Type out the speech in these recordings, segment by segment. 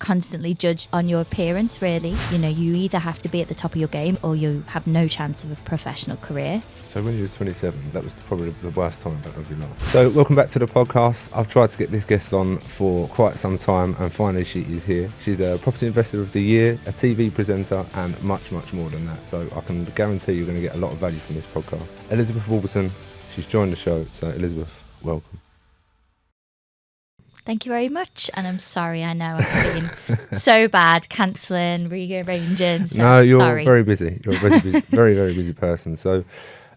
constantly judged on your appearance, really. You know, you either have to be at the top of your game or you have no chance of a professional career. So when you was 27, that was probably the worst time of your life. So welcome back to the podcast. I've tried to get this guest on for quite some time, and finally she is here. She's a property investor of the year, a TV presenter, and much, much more than that. So I can guarantee you're going to get a lot of value from this podcast. Elizabeth Warburton, she's joined the show. So Elizabeth, welcome. Thank you very much. And I'm sorry, I know I've been so bad, cancelling, rearranging. So No, you're sorry. very busy. You're a very, very, very busy person. So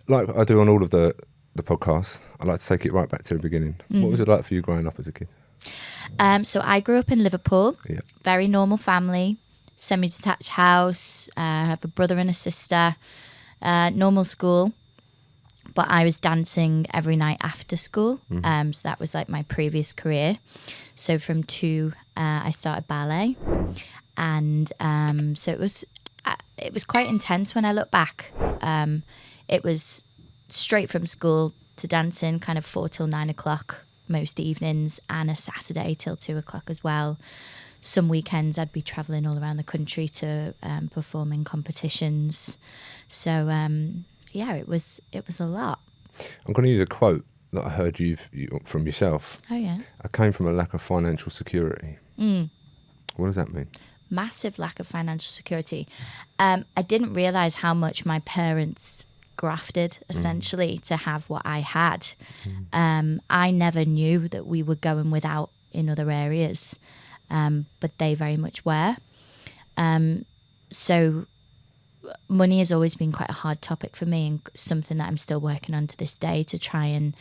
like I do on all of the podcasts, I like to take it right back to the beginning. What was it like for you growing up as a kid? So I grew up in Liverpool, Yeah. very normal family, semi-detached house. I have a brother and a sister, normal school. But I was dancing every night after school. So that was like my previous career. So from 2, I started ballet. And so it was quite intense when I look back. It was straight from school to dancing, kind of 4 till 9 o'clock most evenings, and a Saturday till 2 o'clock as well. Some weekends I'd be travelling all around the country to perform in competitions. So yeah, it was a lot. I'm going to use a quote that I heard you from yourself. Oh yeah. I came from a lack of financial security. What does that mean? Massive lack of financial security. I didn't realise how much my parents grafted essentially to have what I had. I never knew that we were going without in other areas, but they very much were. So money has always been quite a hard topic for me, and something that I'm still working on to this day to try and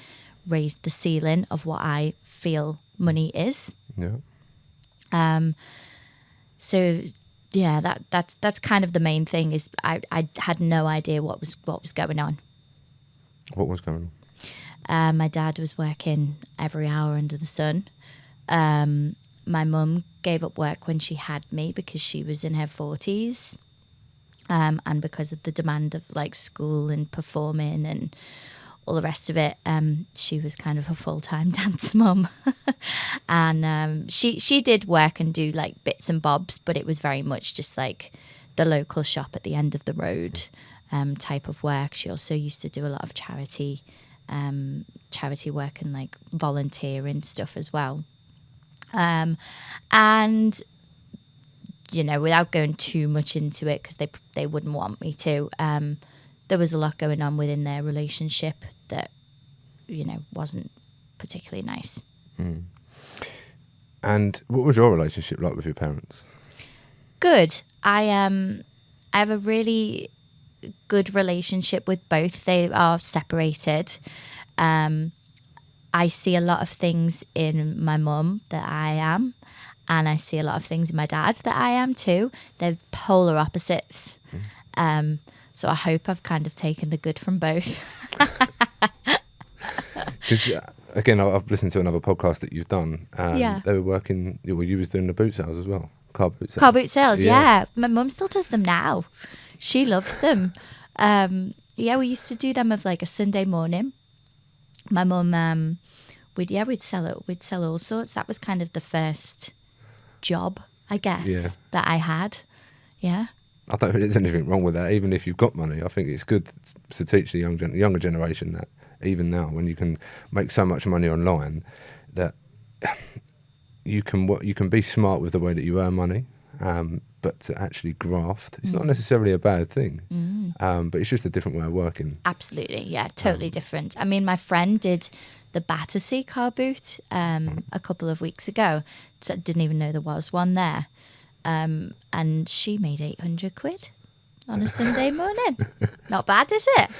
raise the ceiling of what I feel money is. Yeah. So yeah, that's kind of the main thing. Is I had no idea what was going on. What was going on? My dad was working every hour under the sun. My mum gave up work when she had me because she was in her 40s. And because of the demand of like school and performing and all the rest of it, she was kind of a full-time dance mum. And she did work and do like bits and bobs, but it was very much just like the local shop at the end of the road type of work. She also used to do a lot of charity work and like volunteering stuff as well. And you know, without going too much into it, because they wouldn't want me to, there was a lot going on within their relationship that, you know, wasn't particularly nice. And what was your relationship like with your parents? Good. I have a really good relationship with both. They are separated. I see a lot of things in my mum that I am. And I see a lot of things in my dad that I am too. They're polar opposites. So I hope I've kind of taken the good from both. Because again, I've listened to another podcast that you've done. Yeah. They were working, well, you was doing the boot sales as well. Car boot sales. Car boot sales, yeah. My mum still does them now. She loves them. Yeah, we used to do them of like a Sunday morning. My mum, we'd sell it. We'd sell all sorts. That was kind of the first job, I guess, that I had. Yeah. I don't think there's anything wrong with that, even if you've got money. I think it's good to teach the younger generation that even now, when you can make so much money online, that you can be smart with the way that you earn money, but to actually graft, it's not necessarily a bad thing, but it's just a different way of working. Absolutely, yeah, totally different. I mean, my friend did the Battersea car boot a couple of weeks ago. So I didn't even know there was one there. And she made 800 quid on a Sunday morning. Not bad, is it?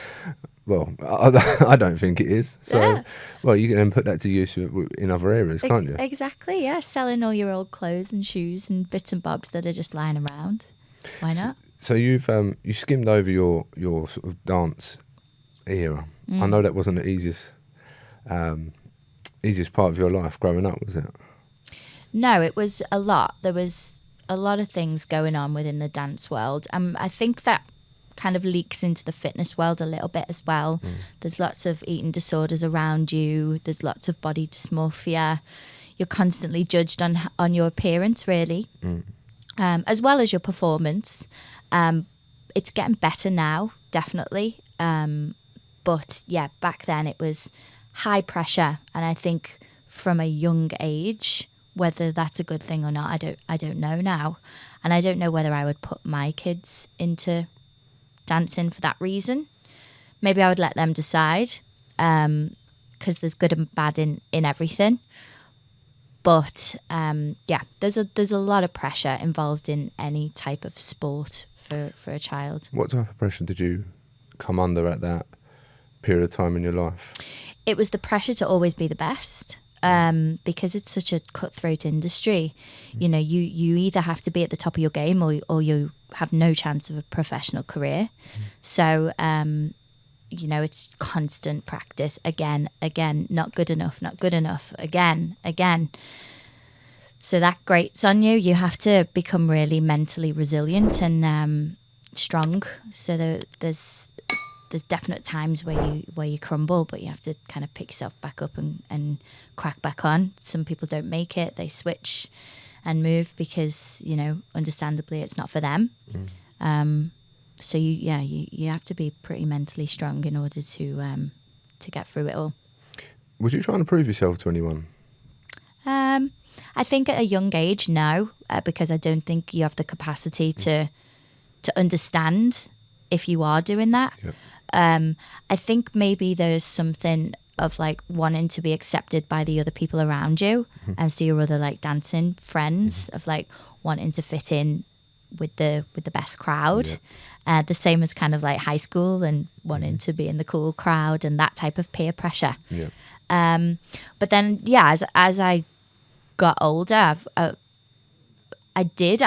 Well, I don't think it is. So, well, you can then put that to use in other areas, can't you? Exactly, yeah. Selling all your old clothes and shoes and bits and bobs that are just lying around. Why not? So you've you skimmed over your sort of dance era. I know that wasn't the easiest part of your life growing up, was it? No, it was a lot. There was a lot of things going on within the dance world. I think that kind of leaks into the fitness world a little bit as well. There's lots of eating disorders around you. There's lots of body dysmorphia. you're constantly judged on your appearance, really, as well as your performance. It's getting better now, definitely. But yeah, back then it was high pressure, and I think from a young age, whether that's a good thing or not, I don't know now, and I don't know whether I would put my kids into dancing for that reason. Maybe I would let them decide, because there's good and bad in everything. But yeah, there's a lot of pressure involved in any type of sport for a child. What type of pressure did you come under at that period of time in your life? It was the pressure to always be the best, because it's such a cutthroat industry. You know, you either have to be at the top of your game or you have no chance of a professional career. So, you know, it's constant practice, again, not good enough, again. So that grates on you. You have to become really mentally resilient and strong. So there's definite times where you crumble, but you have to kind of pick yourself back up and crack back on. Some people don't make it. They switch and move because, you know, understandably it's not for them. So you have to be pretty mentally strong in order to get through it all. Was you trying to prove yourself to anyone? I think at a young age, no, because I don't think you have the capacity to understand if you are doing that. Yep. I think maybe there's something of like wanting to be accepted by the other people around you, and so your other like dancing friends, of like wanting to fit in with the best crowd. Yep. The same as kind of like high school and wanting to be in the cool crowd and that type of peer pressure. Yep. But then, yeah, as I got older, I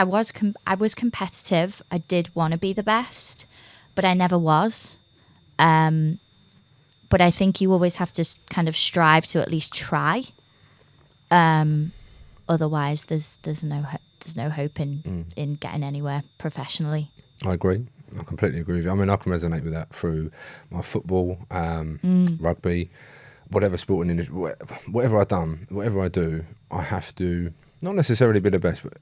was competitive. I did want to be the best, but I never was. But I think you always have to kind of strive to at least try. Otherwise, there's no hope in getting anywhere professionally. I agree. I completely agree with you. I mean, I can resonate with that through my football, rugby, whatever sporting industry, whatever I've done, whatever I do, I have to not necessarily be the best, but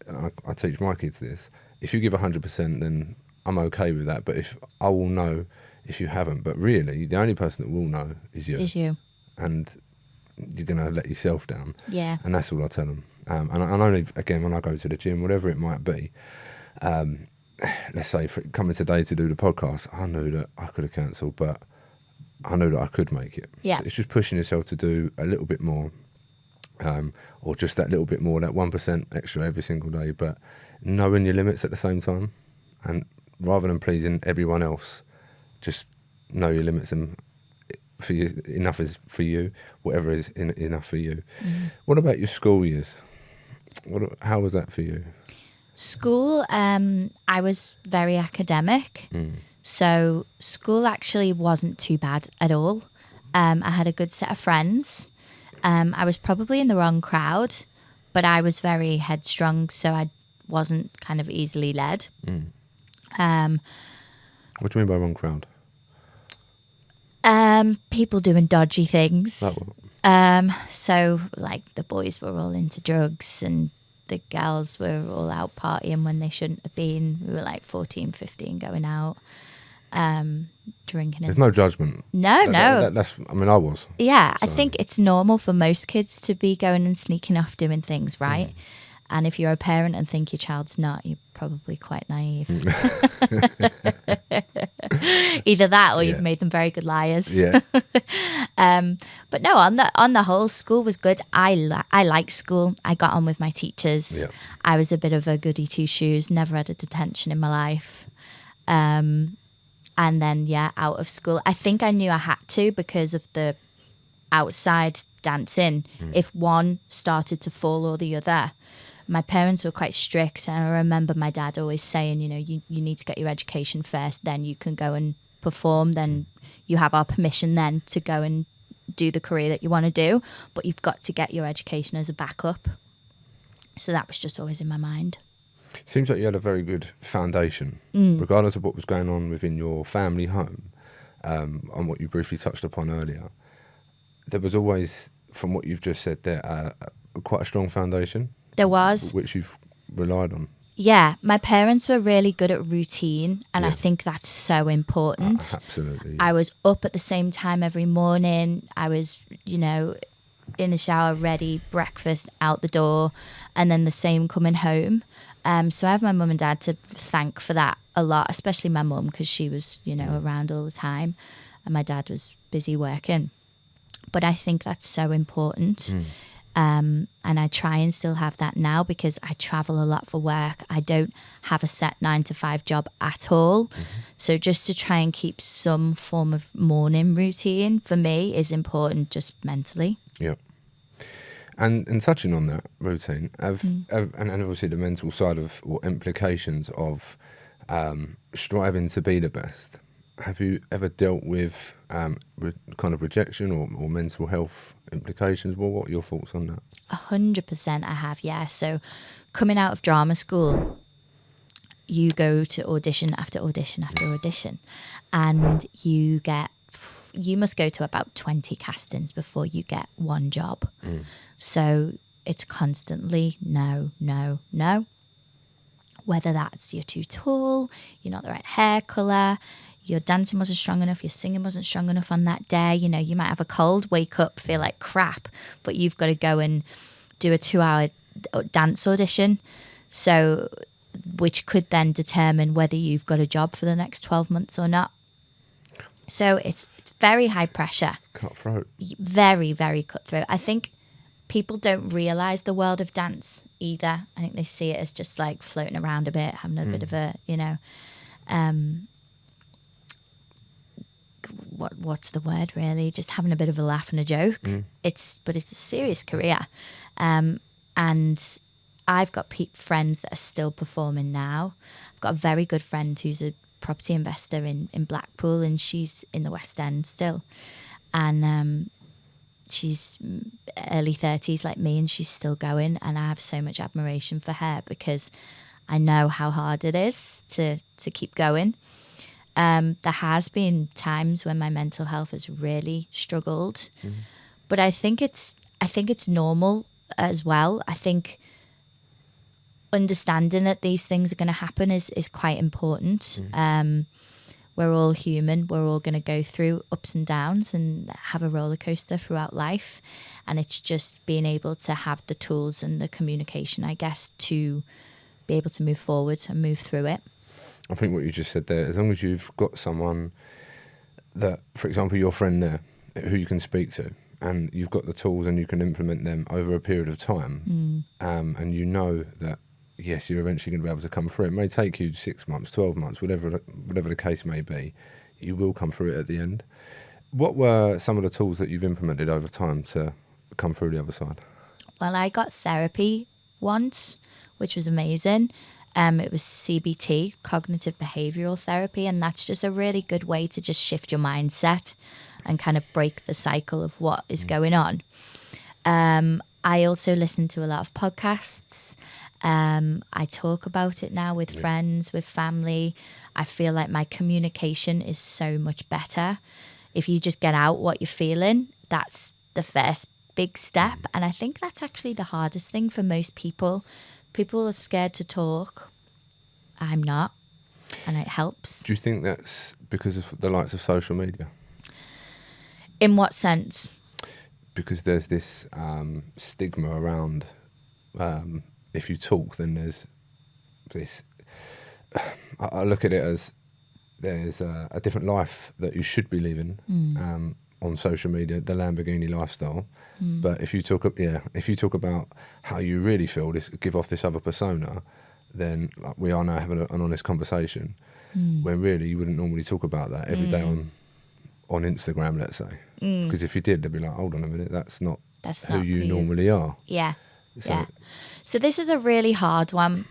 I teach my kids this. If you give 100%, then I'm okay with that. But if I will know if you haven't, but really the only person that will know is you. And you're going to let yourself down. Yeah. And that's all I tell them. And only, again, when I go to the gym, whatever it might be, let's say coming today to do the podcast, I knew that I could have cancelled, but I knew that I could make it. Yeah. So it's just pushing yourself to do a little bit more, or just that little bit more, that 1% extra every single day, but knowing your limits at the same time. And rather than pleasing everyone else, just know your limits, and for you, enough is for you, whatever is enough for you. What about your school years? How was that for you? School, I was very academic. So school actually wasn't too bad at all. I had a good set of friends. I was probably in the wrong crowd, but I was very headstrong, so I wasn't kind of easily led. What do you mean by wrong crowd? People doing dodgy things. That one. So like the boys were all into drugs and the girls were all out partying when they shouldn't have been. We were like 14, 15 going out, drinking. There's no judgment. No. That's. I mean, I was. Yeah, so. I think it's normal for most kids to be going and sneaking off doing things, right? And if you're a parent and think your child's not, you're probably quite naive. Either that or you've made them very good liars. Yeah. But no, on the whole, school was good. I liked school. I got on with my teachers. Yeah. I was a bit of a goody two shoes. Never had a detention in my life. And then out of school, I think I knew I had to because of the outside dancing. If one started to fall or the other. My parents were quite strict, and I remember my dad always saying, you need to get your education first, then you can go and perform, then you have our permission then to go and do the career that you want to do, but you've got to get your education as a backup. So that was just always in my mind. Seems like you had a very good foundation, regardless of what was going on within your family home, and what you briefly touched upon earlier. There was always, from what you've just said there, quite a strong foundation. There was. Which you've relied on. Yeah, my parents were really good at routine, and I Yeah. think that's so important. Absolutely. I was up at the same time every morning. I was, you know, in the shower, ready, breakfast, out the door, and then the same coming home. So I have my mum and dad to thank for that a lot, especially my mum, because she was, you know, around all the time, and my dad was busy working. But I think that's so important. And I try and still have that now because I travel a lot for work. I don't have a set 9-to-5 job at all. So just to try and keep some form of morning routine for me is important, just mentally. Yeah. And touching on that routine, and obviously the mental side of, or implications of striving to be the best, have you ever dealt with kind of rejection or mental health implications? Well, what are your thoughts on that? 100% I have, yeah. So coming out of drama school, you go to audition after audition after audition, and you must go to about 20 castings before you get one job. So it's constantly no, no, no. Whether that's you're too tall, you're not the right hair colour, your dancing wasn't strong enough, your singing wasn't strong enough on that day. You know, you might have a cold, wake up, feel like crap, but you've got to go and do a 2-hour dance audition. So, which could then determine whether you've got a job for the next 12 months or not. So it's very high pressure. Cutthroat. Very, very cutthroat. I think people don't realise the world of dance either. I think they see it as just like floating around a bit, having a bit of a, you know, what's the word really? Just having a bit of a laugh and a joke. But it's a serious career. And I've got friends that are still performing now. I've got a very good friend who's a property investor in Blackpool, and she's in the West End still. And she's early 30s like me, and she's still going. And I have so much admiration for her because I know how hard it is to keep going. There has been times when my mental health has really struggled, but I think it's normal as well. I think understanding that these things are going to happen is quite important. We're all human. We're all going to go through ups and downs and have a roller coaster throughout life, and it's just being able to have the tools and the communication, I guess, to be able to move forward and move through it. I think what you just said there, as long as you've got someone that, for example, your friend there, who you can speak to, and you've got the tools and you can implement them over a period of time, and you know that, yes, you're eventually going to be able to come through. It may take you 6 months, 12 months, whatever the case may be, you will come through it at the end. What were some of the tools that you've implemented over time to come through the other side? Well, I got therapy once, which was amazing. It was CBT, cognitive behavioural therapy, and that's just a really good way to just shift your mindset and kind of break the cycle of what is going on. I also listen to a lot of podcasts. I talk about it now with friends, with family. I feel like my communication is so much better. If you just get out what you're feeling, that's the first big step. And I think that's actually the hardest thing for most people. People are scared to talk. I'm not. And it helps. Do you think that's because of the likes of social media? In what sense? Because there's this stigma around if you talk, then there's this... I look at it as there's a different life that you should be living on social media, the Lamborghini lifestyle. But if you talk about how you really feel, give off this other persona, then like, we are now having an honest conversation. When really you wouldn't normally talk about that every day on Instagram, let's say. Because if you did, they'd be like, hold on a minute, that's not who you normally are. Yeah. So this is a really hard one,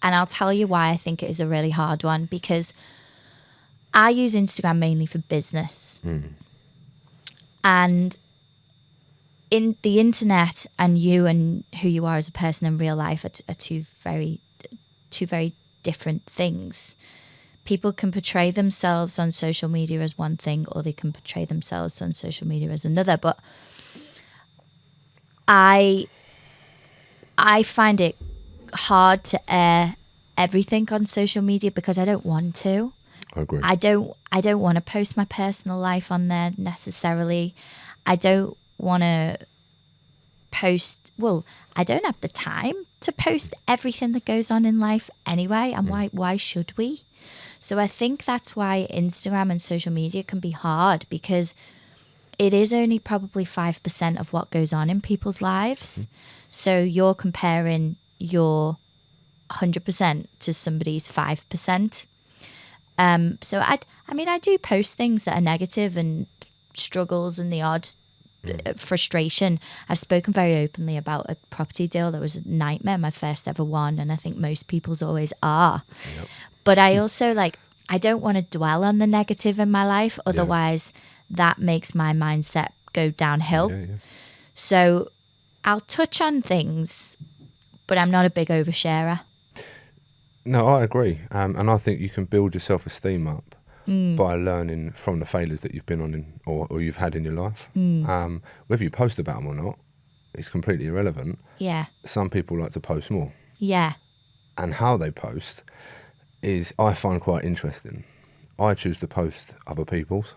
and I'll tell you why I think it is a really hard one, because I use Instagram mainly for business. And in the internet and you and who you are as a person in real life are two very different things. People can portray themselves on social media as one thing, or they can portray themselves on social media as another. But I I find it hard to air everything on social media because I don't want to. I agree. I don't want to post my personal life on there necessarily. I don't want to post, well, I don't have the time to post everything that goes on in life anyway, and why should we? So I think that's why Instagram and social media can be hard, because it is only probably 5% of what goes on in people's lives. So you're comparing your 100% to somebody's 5%. So I do post things that are negative and struggles and the odd frustration. I've spoken very openly about a property deal that was a nightmare, my first ever one, and I think most people's always are. Yep. But I also I don't want to dwell on the negative in my life, otherwise that makes my mindset go downhill. Yeah. So I'll touch on things, but I'm not a big oversharer. No, I agree. And I think you can build your self-esteem up by learning from the failures that you've been on or you've had in your life. Whether you post about them or not, it's completely irrelevant. Yeah. Some people like to post more. Yeah. And how they post is, I find, quite interesting. I choose to post other people's.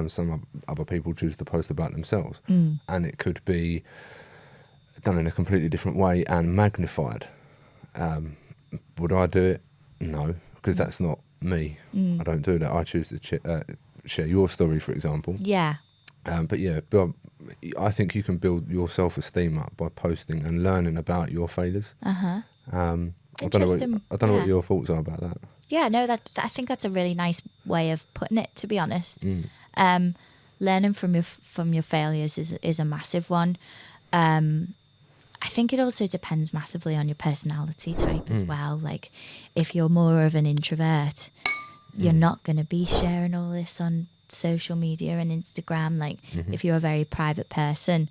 Some other people choose to post about themselves. And it could be done in a completely different way and magnified. Would I do it? No, because that's not me. I don't do that. I choose to share your story, for example. Yeah. But I think you can build your self-esteem up by posting and learning about your failures. Uh-huh. I don't know what your thoughts are about that. Yeah, no, I think that's a really nice way of putting it, to be honest. Learning from your failures is a massive one. I think it also depends massively on your personality type as well. Like, if you're more of an introvert, you're not going to be sharing all this on social media and Instagram. Like, if you're a very private person,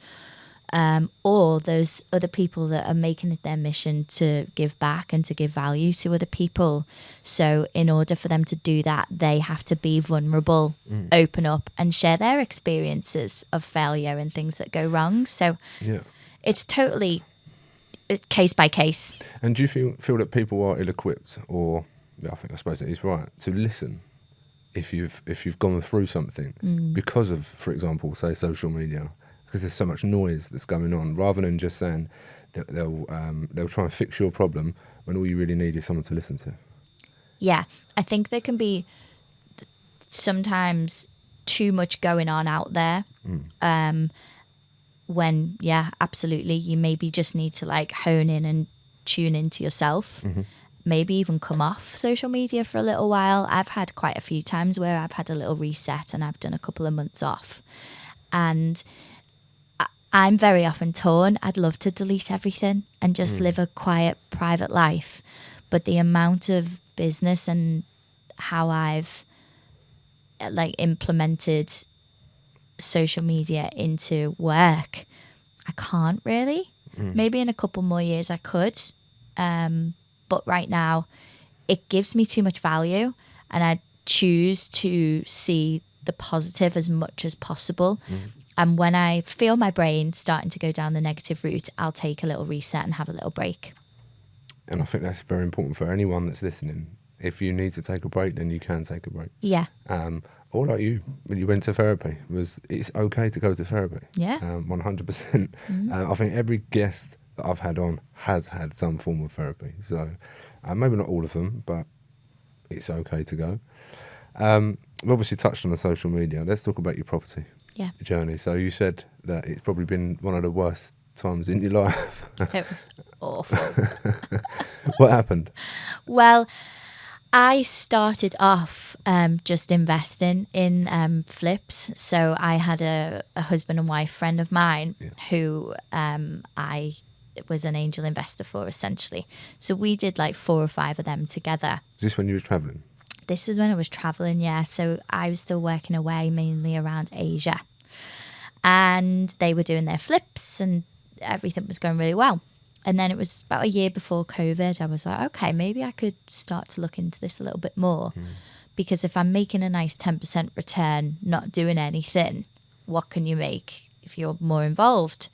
or those other people that are making it their mission to give back and to give value to other people. So in order for them to do that, they have to be vulnerable, open up, and share their experiences of failure and things that go wrong. So it's totally case by case. And do you feel that people are ill-equipped, or I suppose it is right, to listen if you've gone through something because of, for example, say social media? Because there's so much noise that's going on, rather than just saying that they'll try and fix your problem when all you really need is someone to listen to. Yeah, I think there can be sometimes too much going on out there. When, absolutely, you maybe just need to hone in and tune into yourself. Maybe even come off social media for a little while. I've had quite a few times where I've had a little reset and I've done a couple of months off. And I'm very often torn. I'd love to delete everything and just live a quiet, private life. But the amount of business and how I've implemented social media into work, I can't really. Maybe in a couple more years I could. But right now it gives me too much value, and I choose to see the positive as much as possible. And when I feel my brain starting to go down the negative route, I'll take a little reset and have a little break. And I think that's very important for anyone that's listening. If you need to take a break, then you can take a break. Yeah. Or like you, when you went to therapy, it's okay to go to therapy. Yeah. 100%. I think every guest that I've had on has had some form of therapy. So maybe not all of them, but it's okay to go. We've obviously touched on the social media. Let's talk about your property journey. So you said that it's probably been one of the worst times in your life. It was awful. What happened? Well, I started off just investing in flips. So I had a husband and wife friend of mine who I was an angel investor for, essentially. So we did 4 or 5 of them together. Is this when you were travelling? This was when I was travelling, yeah. So I was still working away, mainly around Asia. And they were doing their flips and everything was going really well. And then it was about a year before COVID. I was like, okay, maybe I could start to look into this a little bit more. Because if I'm making a nice 10% return, not doing anything, what can you make if you're more involved?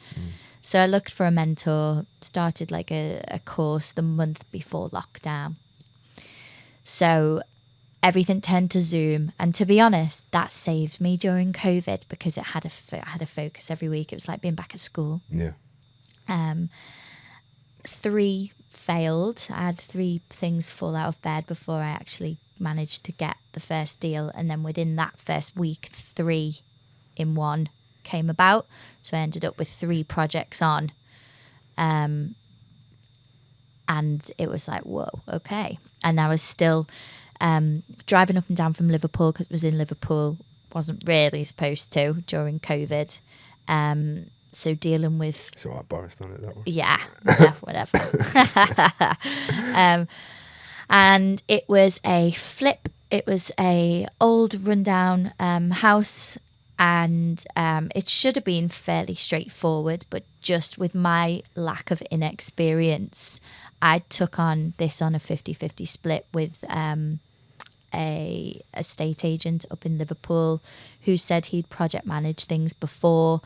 So I looked for a mentor, started like a course the month before lockdown. So everything turned to Zoom. And to be honest, that saved me during COVID because it had I had a focus every week. It was like being back at school. Yeah. 3 failed. I had 3 things fall out of bed before I actually managed to get the first deal. And then within that first week, 3 in 1 came about. So I ended up with 3 projects on. And it was like, whoa, okay. And I was still driving up and down from Liverpool because it was in Liverpool. Wasn't really supposed to during COVID. So dealing with... It's all right, Boris done it that way. Yeah, whatever. And it was a flip. It was a old rundown house, and it should have been fairly straightforward, but just with my lack of inexperience, I took on this on a 50-50 split with a estate agent up in Liverpool who said he'd project managed things before.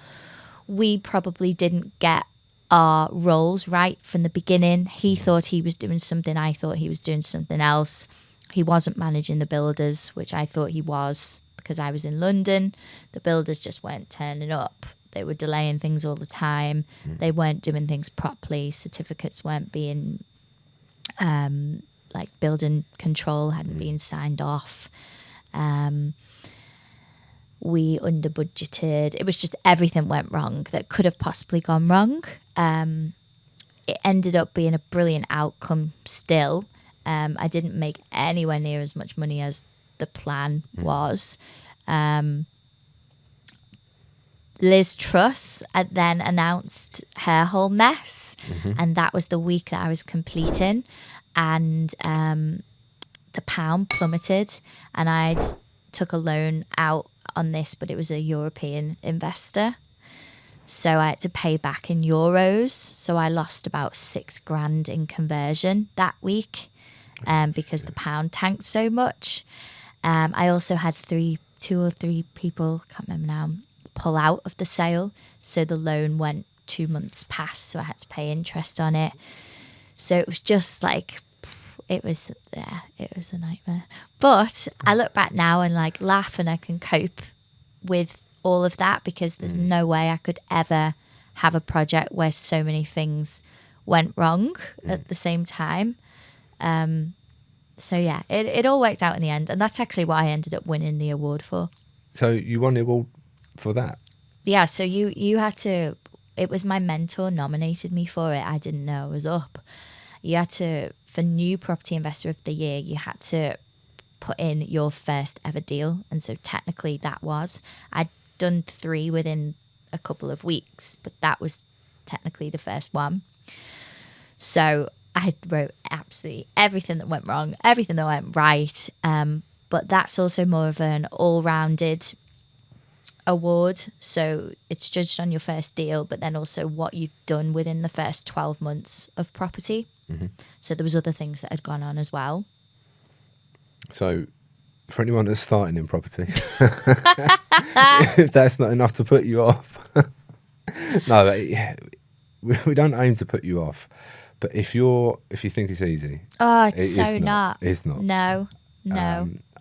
We probably didn't get our roles right from the beginning. He thought he was doing something. I thought he was doing something else. He wasn't managing the builders, which I thought he was because I was in London. The builders just weren't turning up. They were delaying things all the time. They weren't doing things properly. Certificates weren't being, like building control hadn't been signed off. We under budgeted. It was just everything went wrong that could have possibly gone wrong. It ended up being a brilliant outcome still. I didn't make anywhere near as much money as the plan was. Liz Truss then announced her whole mess, and that was the week that I was completing, and the pound plummeted, and I'd took a loan out on this, but it was a European investor, so I had to pay back in euros. So I lost about $6,000 in conversion that week, because the pound tanked so much. I also had 2 or 3 people, can't remember now, pull out of the sale, so the loan went 2 months past, so I had to pay interest on it. So it was just like, it was a nightmare. But I look back now and like laugh, and I can cope with all of that because there's no way I could ever have a project where so many things went wrong at the same time. So yeah, it all worked out in the end, and that's actually what I ended up winning the award for. So you won the award for that? Yeah, so you had to, it was my mentor nominated me for it. I didn't know I was up. You had to, for New Property Investor of the Year, you had to put in your first ever deal. And so technically that was, I'd done 3 within a couple of weeks, but that was technically the first one. So I wrote absolutely everything that went wrong, everything that went right. But that's also more of an all-rounded award. So it's judged on your first deal, but then also what you've done within the first 12 months of property. So there was other things that had gone on as well. So for anyone that's starting in property, if that's not enough to put you off, no, we don't aim to put you off. But if you think it's easy, it's not. It's not. No.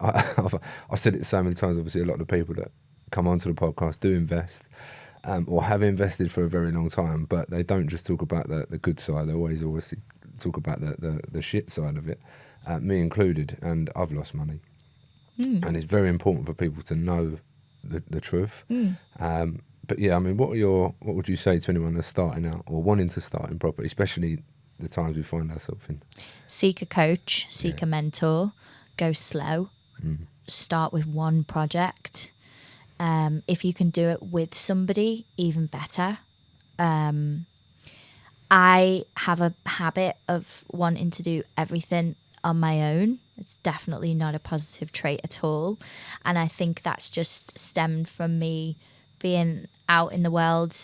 I've said it so many times. Obviously, a lot of the people that come onto the podcast do invest, or have invested for a very long time, but they don't just talk about the good side. They always talk about the shit side of it, me included. And I've lost money, and it's very important for people to know the truth. But yeah, I mean, what would you say to anyone that's starting out or wanting to start in property, especially the times we find ourselves in? Seek a coach, seek a mentor, go slow, start with one project. If you can do it with somebody, even better. I have a habit of wanting to do everything on my own. It's definitely not a positive trait at all. And I think that's just stemmed from me being out in the world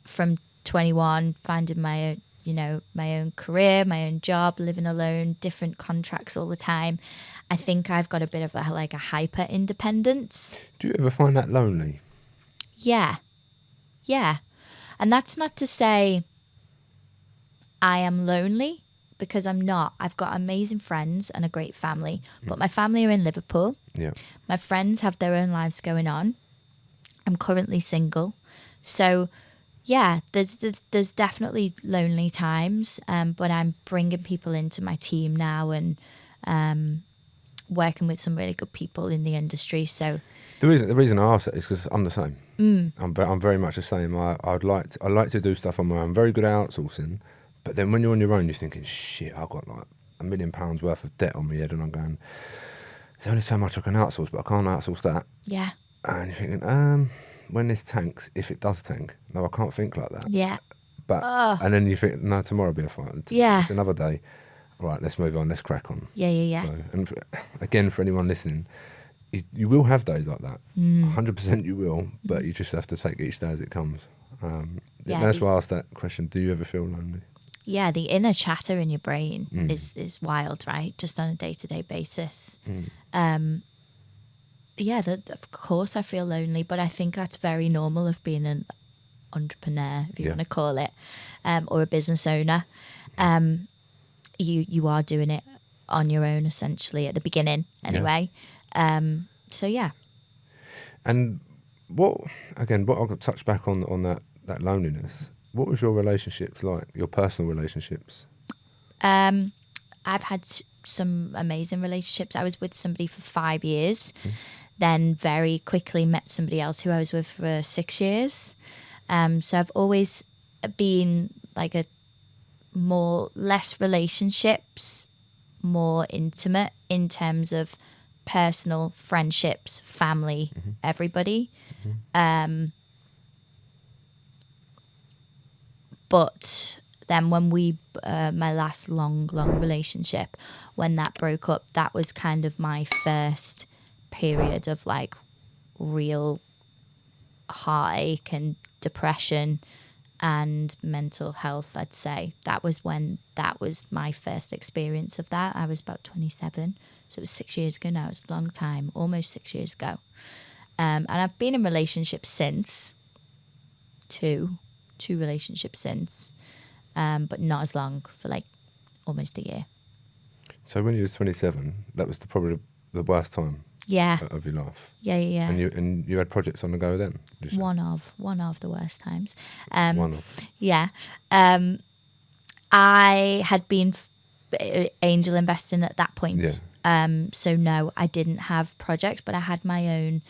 from 21, finding my own career, my own job, living alone, different contracts all the time. I think I've got a bit of a hyper independence. Do you ever find that lonely? Yeah. And that's not to say I am lonely, because I'm not. I've got amazing friends and a great family, but my family are in Liverpool. Yeah. My friends have their own lives going on. I'm currently single. So, yeah, there's definitely lonely times, but I'm bringing people into my team now and working with some really good people in the industry. So The reason I ask that is because I'm the same. I'm very much the same. I like to do stuff on my own. I'm very good at outsourcing, but then when you're on your own, you're thinking, shit, I've got like £1 million worth of debt on my head, and I'm going, there's only so much I can outsource, but I can't outsource that. yeah, And you're thinking, when this tanks, if it does tank, no, I can't think like that. yeah, But and then you think, no, tomorrow will be a fight. Yeah. It's another day. All right, let's move on. Let's crack on. yeah. So, and again, for anyone listening, you will have days like that. 100% you will, but you just have to take each day as it comes. Yeah, That's why I asked that question. Do you ever feel lonely? Yeah, the inner chatter in your brain is wild, right? Just on a day-to-day basis. Yeah, of course I feel lonely, but I think that's very normal of being an entrepreneur, if you want to call it, or a business owner. You are doing it on your own, essentially, at the beginning, anyway. So, yeah. And what I'll touch back on that loneliness. What was your relationships like, your personal relationships? I've had some amazing relationships. I was with somebody for 5 years, then very quickly met somebody else who I was with for 6 years. So I've always been like less relationships, more intimate in terms of personal friendships, family, everybody. But then when my last long relationship, when that broke up, that was kind of my first period of like real heartache and depression and mental health, I'd say. That was my first experience of that. I was about 27. So it was 6 years ago now. It's a long time, almost 6 years ago. And I've been in relationships since, two relationships since, but not as long, for like almost a year. So when you was 27, that was probably the worst time of your life. Yeah. And you had projects on the go then? One of the worst times. One of. Yeah. I had been angel investing at that point. Yeah. So no, I didn't have projects, but I had my own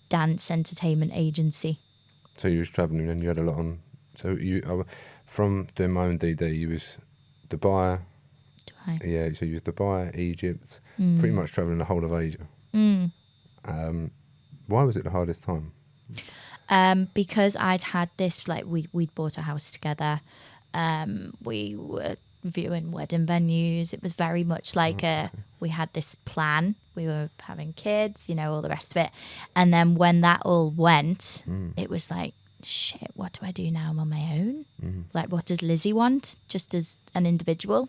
dance entertainment agency. So you was travelling and you had a lot on. So from doing my own DD, you was Dubai. Yeah, so you was Dubai, Egypt, pretty much travelling the whole of Asia. Why was it the hardest time? Because I'd had this, like, we'd bought a house together. We were viewing wedding venues. It was very much like we had this plan. We were having kids, all the rest of it. And then when that all went, it was like, shit, what do I do now? I'm on my own. Like, what does Lizzie want, just as an individual?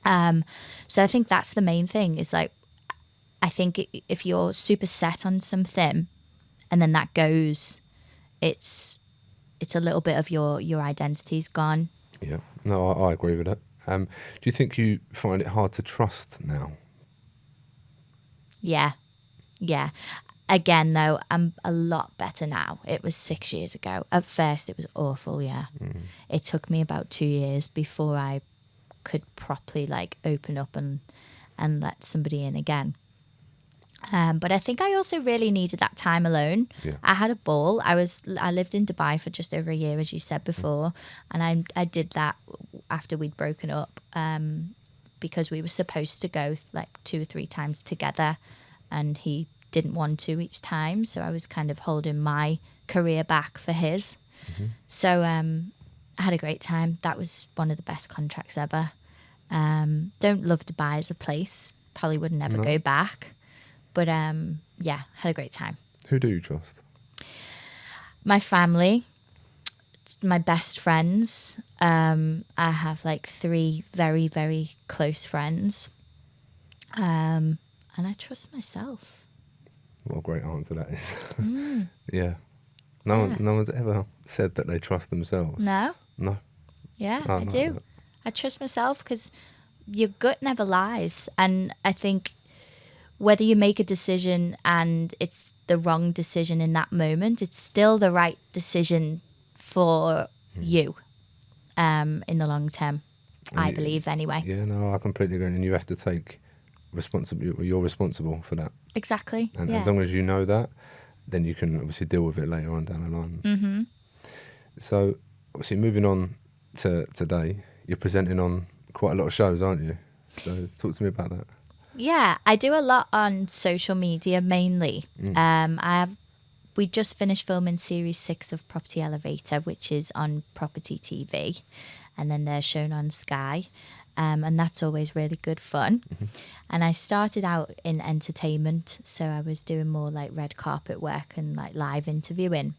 So I think that's the main thing. Is like, I think if you're super set on something, and then that goes, it's a little bit of your identity's gone. Yeah, no, I agree with that. Do you think you find it hard to trust now? Yeah. Again, though, I'm a lot better now. It was 6 years ago. At first, it was awful, yeah. It took me about 2 years before I could properly, like, open up and let somebody in again. But I think I also really needed that time alone. Yeah. I had a ball. I lived in Dubai for just over a year, as you said before, and I did that after we'd broken up, because we were supposed to go like 2 or 3 times together, and he didn't want to each time, so I was kind of holding my career back for his. So I had a great time. That was one of the best contracts ever. Don't love Dubai as a place. Probably would never go back. But yeah, had a great time. Who do you trust? My family, my best friends. I have like 3 very, very close friends. And I trust myself. What a great answer that is. Yeah. No one's ever said that they trust themselves. No? No. Yeah, Oh, I no, do. no. I trust myself because your gut never lies. And I think whether you make a decision and it's the wrong decision in that moment, it's still the right decision for you in the long term. I believe anyway. Yeah, no, I completely agree. And you have to take responsibility. You're responsible for that. Exactly. And yeah. as long as you know that, then you can obviously deal with it later on down the line. Mm-hmm. So, obviously, moving on to today, you're presenting on quite a lot of shows, aren't you? So, talk to me about that. Yeah, I do a lot on social media mainly. We just finished filming series 6 of Property Elevator, which is on Property TV, and then they're shown on Sky, and that's always really good fun. And I started out in entertainment, so I was doing more like red carpet work and like live interviewing.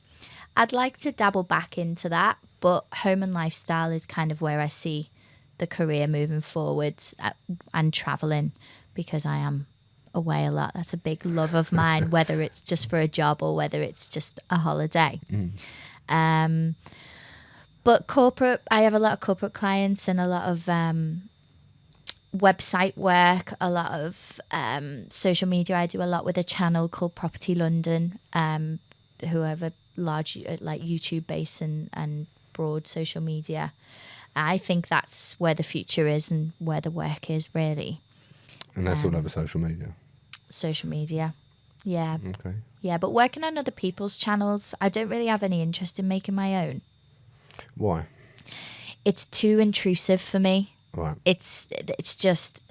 I'd like to dabble back into that, but home and lifestyle is kind of where I see the career moving forwards, and traveling, because I am away a lot. That's a big love of mine, whether it's just for a job or whether it's just a holiday. But corporate, I have a lot of corporate clients and a lot of website work, a lot of social media. I do a lot with a channel called Property London, who have a large like YouTube base and broad social media. I think that's where the future is and where the work is, really. And that's all over social media. Social media. Yeah. Okay. Yeah, but working on other people's channels, I don't really have any interest in making my own. Why? It's too intrusive for me. Right. It's just,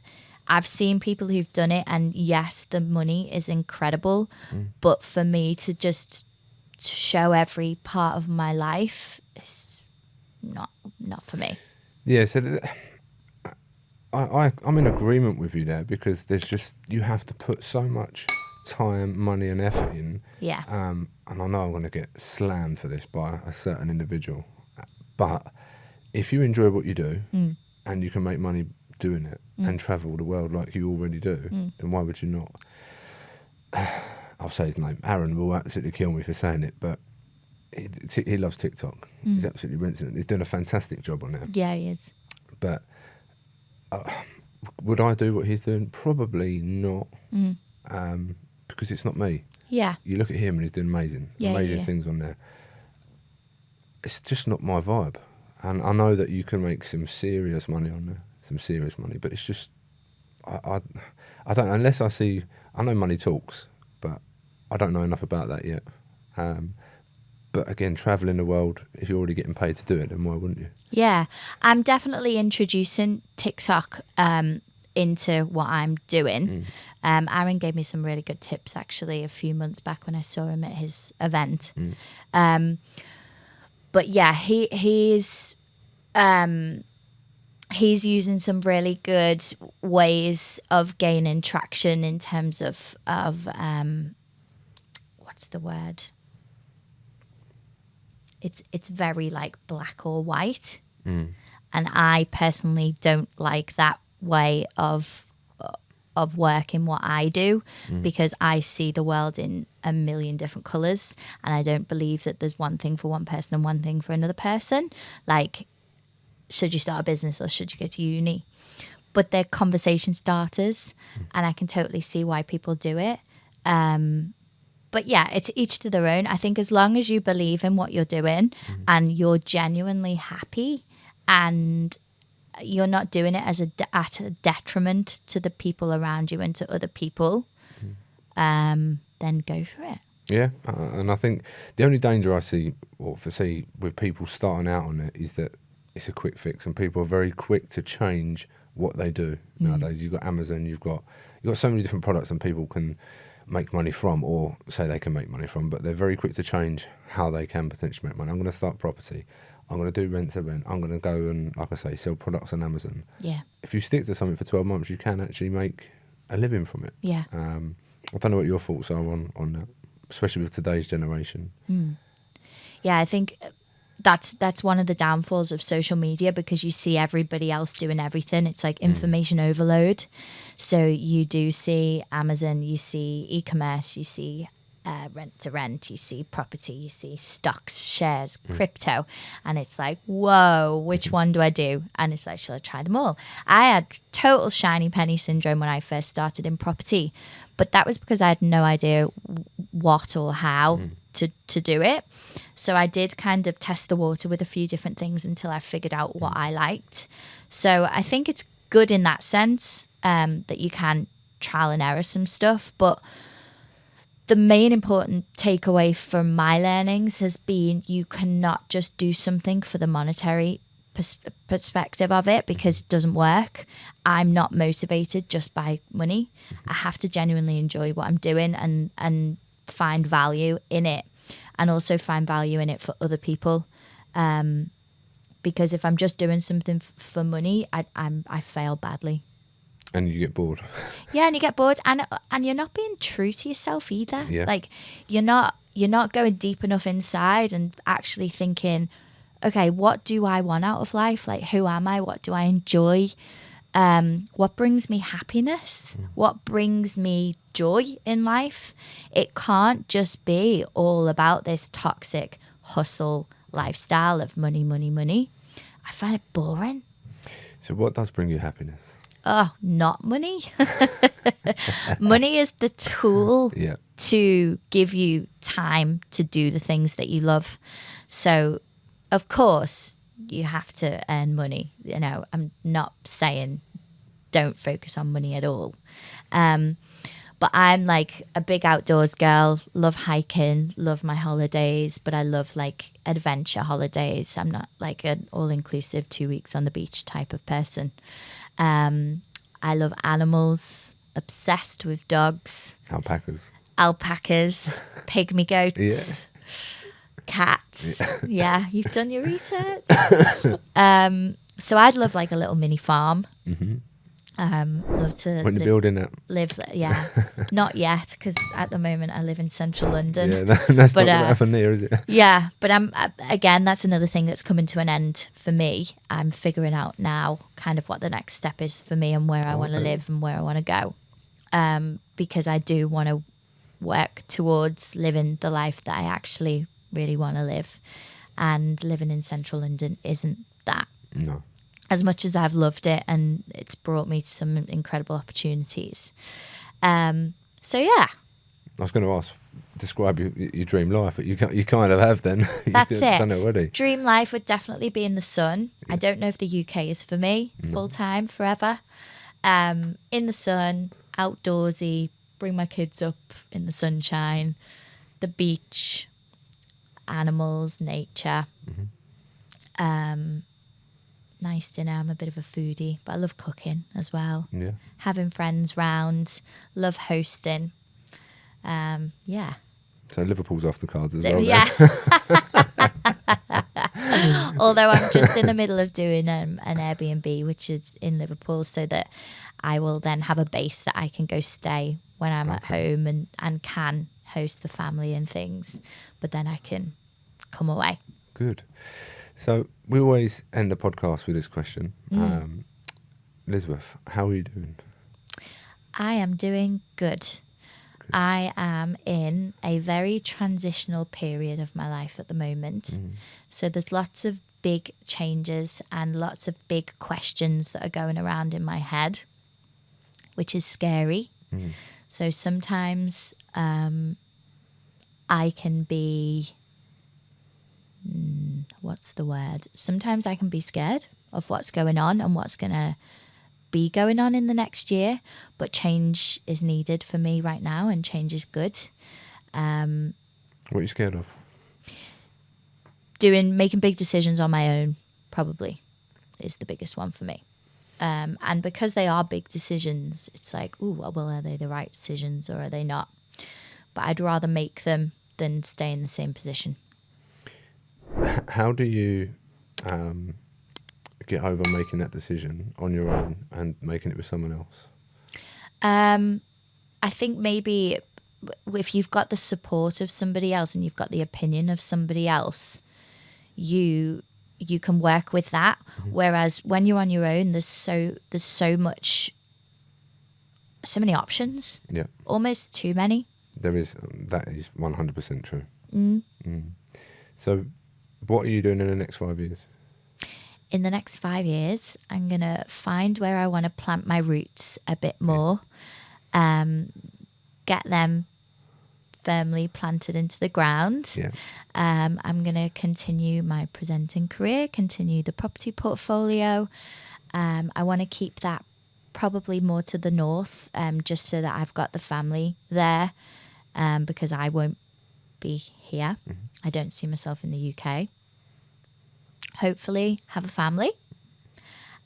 I've seen people who've done it, and yes, the money is incredible, but for me to just show every part of my life is not for me. Yeah, so I'm in agreement with you there, because there's just, you have to put so much time, money and effort in. Yeah. And I know I'm going to get slammed for this by a certain individual, but if you enjoy what you do and you can make money doing it and travel the world like you already do, then why would you not? I'll say his name. Aaron will absolutely kill me for saying it, but he loves TikTok. He's absolutely rinsing it. He's doing a fantastic job on it. Yeah, he is. But would I do what he's doing? Probably not, because it's not me. Yeah. You look at him and he's doing amazing things on there. It's just not my vibe. And I know that you can make some serious money on there, but it's just, I don't, unless I know money talks, but I don't know enough about that yet. But again, travelling the world, if you're already getting paid to do it, then why wouldn't you? Yeah, I'm definitely introducing TikTok into what I'm doing. Aaron gave me some really good tips, actually, a few months back when I saw him at his event. But yeah, he's using some really good ways of gaining traction in terms of what's the word? It's very like black or white, and I personally don't like that way of working what I do, because I see the world in a million different colours, and I don't believe that there's one thing for one person and one thing for another person. Like, should you start a business or should you go to uni? But they're conversation starters, and I can totally see why people do it. But yeah, it's each to their own. I think as long as you believe in what you're doing and you're genuinely happy and you're not doing it as at a detriment to the people around you and to other people, then go for it. Yeah, and I think the only danger I see with people starting out on it is that it's a quick fix, and people are very quick to change what they do nowadays. You've got Amazon, you've got so many different products, and people can make money from, or say they can make money from, but they're very quick to change how they can potentially make money. I'm going to start property. I'm going to do rent to rent. I'm going to go and, like I say, sell products on Amazon. Yeah. If you stick to something for 12 months, you can actually make a living from it. Yeah. I don't know what your thoughts are on that, especially with today's generation. Yeah, I think that's one of the downfalls of social media, because you see everybody else doing everything. It's like information overload. So you do see Amazon, you see e-commerce, you see rent to rent, you see property, you see stocks, shares, crypto, and it's like, whoa, which one do I do? And it's like, shall I try them all? I had total shiny penny syndrome when I first started in property, but that was because I had no idea what or how to do it. So I did kind of test the water with a few different things until I figured out what I liked. So I think it's good in that sense, that you can trial and error some stuff, but the main important takeaway from my learnings has been you cannot just do something for the monetary perspective of it, because it doesn't work. I'm not motivated just by money. I have to genuinely enjoy what I'm doing and find value in it, and also find value in it for other people. Because if I'm just doing something for money, I fail badly. And you get bored. Yeah, and you get bored, and you're not being true to yourself either. Yeah. Like you're not going deep enough inside and actually thinking, okay, what do I want out of life? Like, who am I? What do I enjoy? What brings me happiness? What brings me joy in life? It can't just be all about this toxic hustle lifestyle of money, money, money. I find it boring. So what does bring you happiness? Oh, not money. Money is the tool to give you time to do the things that you love. So, of course, you have to earn money. You know, I'm not saying don't focus on money at all. But I'm like a big outdoors girl, love hiking, love my holidays, but I love like adventure holidays. I'm not like an all-inclusive 2 weeks on the beach type of person. I love animals, obsessed with dogs. Alpacas, pygmy goats, cats. Yeah, you've done your research. So I'd love like a little mini farm. Love to when you're building it. Yeah, not yet, because at the moment I live in central London. Yeah, that's not going to happen there, is it? Yeah, but again, that's another thing that's coming to an end for me. I'm figuring out now kind of what the next step is for me and where I want to live and where I want to go, because I do want to work towards living the life that I actually really want to live, and living in central London isn't that. No. As much as I've loved it and it's brought me some incredible opportunities. So, yeah. I was going to ask, describe your dream life, but you kind of have then. That's it. Done it already. Dream life would definitely be in the sun. Yeah. I don't know if the UK is for me, full-time, forever. In the sun, outdoorsy, bring my kids up in the sunshine, the beach, animals, nature. Nice dinner. I'm a bit of a foodie, but I love cooking as well. Yeah. Having friends round, love hosting. Yeah. So Liverpool's off the cards as well. Yeah. Although I'm just in the middle of doing an Airbnb, which is in Liverpool, so that I will then have a base that I can go stay when I'm at home and can host the family and things. But then I can come away. Good. So we always end the podcast with this question. Elizabeth, how are you doing? I am doing good. I am in a very transitional period of my life at the moment. So there's lots of big changes and lots of big questions that are going around in my head, which is scary. So sometimes I can be... what's the word? Sometimes I can be scared of what's going on and what's going to be going on in the next year, but change is needed for me right now, and change is good. What are you scared of? Making big decisions on my own probably is the biggest one for me. And because they are big decisions, it's like, ooh, well, are they the right decisions or are they not? But I'd rather make them than stay in the same position. How do you get over making that decision on your own and making it with someone else? I think maybe if you've got the support of somebody else and you've got the opinion of somebody else, you can work with that. Whereas when you're on your own, there's so many options. Yeah. Almost too many. There is, that is 100% true. Mm. So what are you doing in the next 5 years? In the next 5 years, I'm going to find where I want to plant my roots a bit more, get them firmly planted into the ground. Yeah. I'm going to continue my presenting career, continue the property portfolio. I want to keep that probably more to the north, just so that I've got the family there, because I won't be here. I don't see myself in the UK. Hopefully have a family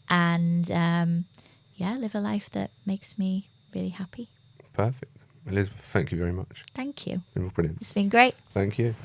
and live a life that makes me really happy. Perfect. Elizabeth, thank you very much. Thank you. It was brilliant. It's been great. Thank you.